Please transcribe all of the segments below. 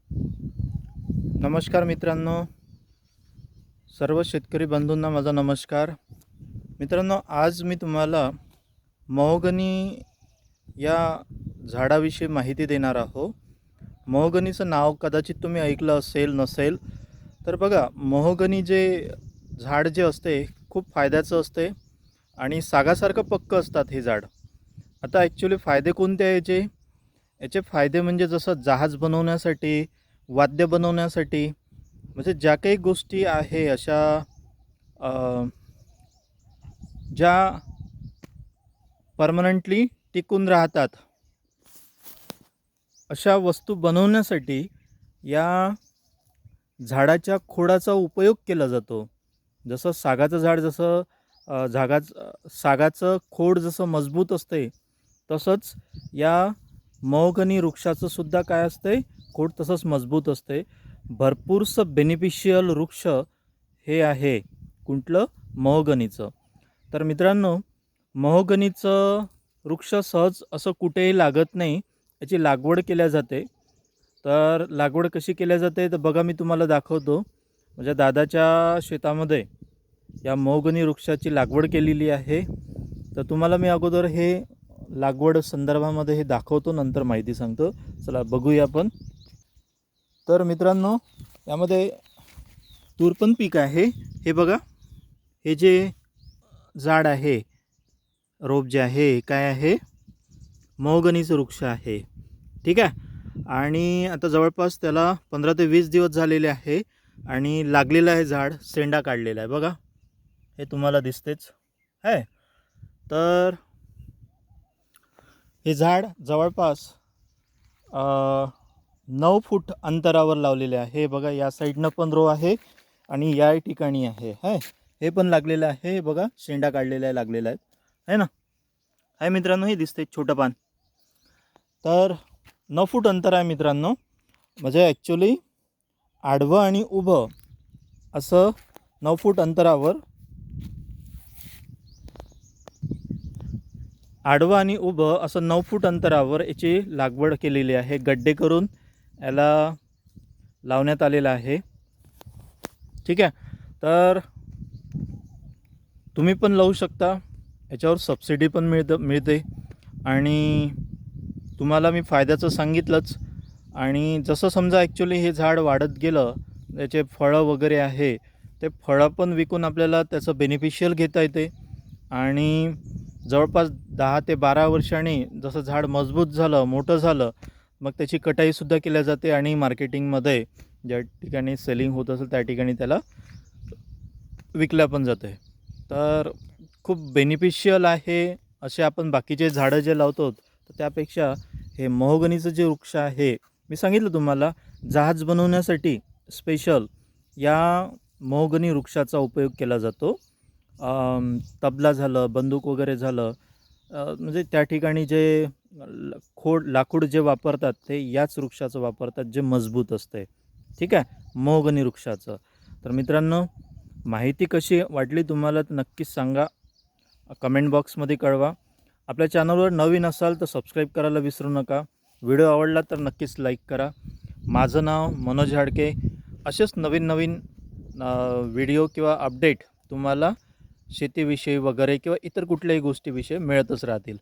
नमस्कार मित्रांनो, सर्व शेतकरी बंधूंना माझा नमस्कार. मित्रांनो, आज मी तुम्हाला महोगनी या झाडाविषयी माहिती देणार आहो. महोगनीचं नाव कदाचित तुम्ही ऐकलं असेल नसेल. तर बघा, महोगनी जे झाड जे असते खूप फायद्याचं असते आणि सागासारखं पक्कं असतात हे झाड. आता ॲक्च्युली फायदे कोणते आहे याचे? याचे फायदे म्हणजे जसं जहाज बनवण्यासाठी, वाद्य बनवण्यासाठी, म्हणजे ज्या काही गोष्टी आहे अशा ज्या परमनंटली टिकून राहतात, अशा वस्तू बनवण्यासाठी या झाडाच्या खोडाचा उपयोग केला जातो. जसं सागाचं झाड जसं सागाचं खोड जसं मजबूत असते, तसंच या महोगनी वृक्षाचं सुद्धा काय असते, खोड तसंच मजबूत असते. भरपूरसं बेनिफिशियल वृक्ष हे आहे कुठलं? महोगनीचं. तर मित्रांनो, महोगनीचं वृक्ष सहज असं कुठेही लागत नाही, याची लागवड केल्या जाते. तर लागवड कशी केल्या जाते तर बघा, मी तुम्हाला दाखवतो. माझ्या दादाच्या शेतामध्ये या महोगनी वृक्षाची लागवड केलेली आहे. तर तुम्हाला मी अगोदर हे लागवड संदर्भामध्ये हे दाखवतो, नंतर माहिती सांगतो. चला बघूया आपण. तर मित्रांनो, यामध्ये तूर पण पीक आहे. हे बघा, हे जे झाड आहे, रोप जे आहे, काय आहे? महोगनीचं वृक्ष आहे. ठीक आहे. आणि आता जवळपास त्याला 15 ते 20 दिवस झालेले आहे आणि लागलेलं आहे झाड, शेंडा काढलेला आहे. बघा, हे तुम्हाला दिसतेच आहे. तर हे झाड जवळपास 9 फूट अंतरावर लावलेले आहे. बघा, या साईडनं पण रो आहे आणि या ठिकाणी आहे. हे पण लागलेलं आहे. हे बघा, शेंडा काढलेला आहे, लागलेला आहे ना. आहे मित्रांनो, हे दिसते छोटं पान. तर 9 फूट अंतर आहे मित्रांनो. म्हणजे ॲक्च्युली आडवं आणि उभं असं 9 फूट अंतरावर, आडवं आणि उभं असं 9 फूट अंतरावर याची लागवड केलेली आहे. गड्डे करून याला लावण्यात आलेलं आहे. ठीक आहे. तर तुम्ही पण लावू शकता. याच्यावर सबसिडी पण मिळते आणि तुम्हाला मी फायद्याचं सांगितलंच. आणि जसं समजा ॲक्च्युली हे झाड वाढत गेलं, त्याचे फळं वगैरे आहे, ते फळं पण विकून आपल्याला त्याचं बेनिफिशियल घेता येते. आणि जवळपास 10 ते 12 वर्षांनी जसं झाड मजबूत झालं, मोठं झालं, मग त्याची कटाईसुद्धा केल्या जाते आणि मार्केटिंगमध्ये ज्या ठिकाणी सेलिंग होत असेल त्या ठिकाणी त्याला विकल्या पण जाते. तर खूप बेनिफिशियल आहे. असे आपण बाकीचे झाडं जे लावतो तर त्यापेक्षा हे महोगनीचं जे वृक्ष आहे, मी सांगितलं तुम्हाला, जहाज बनवण्यासाठी स्पेशल या महोगनी वृक्षाचा उपयोग केला जातो. तबला झालं, बंदूक वगैरे झालं, म्हणजे त्या ठिकाणी जे लाकूड जे वापरतात ते याच वृक्षाचं वापरतात, जे मजबूत असते. ठीक आहे, महोगनी वृक्षाचं. तर मित्रांनो, माहिती कशी वाटली तुम्हाला तर नक्कीच सांगा, कमेंट बॉक्समध्ये कळवा. आपल्या चॅनलवर नवीन असाल तर सबस्क्राईब करायला विसरू नका. व्हिडिओ आवडला तर नक्कीच लाईक करा. माझं नाव मनोज हाडके. असेच नवीन नवीन व्हिडिओ किंवा अपडेट तुम्हाला शेतीविषयी वगैरे किंवा इतर कुठल्याही गोष्टीविषयी मिळतच राहतील.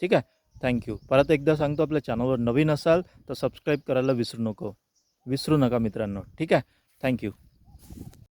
ठीक आहे. थँक्यू. परत एकदा सांगतो, आपल्या चॅनलवर नवीन असाल तर सबस्क्राईब करायला विसरू नका मित्रांनो. ठीक आहे. थँक्यू.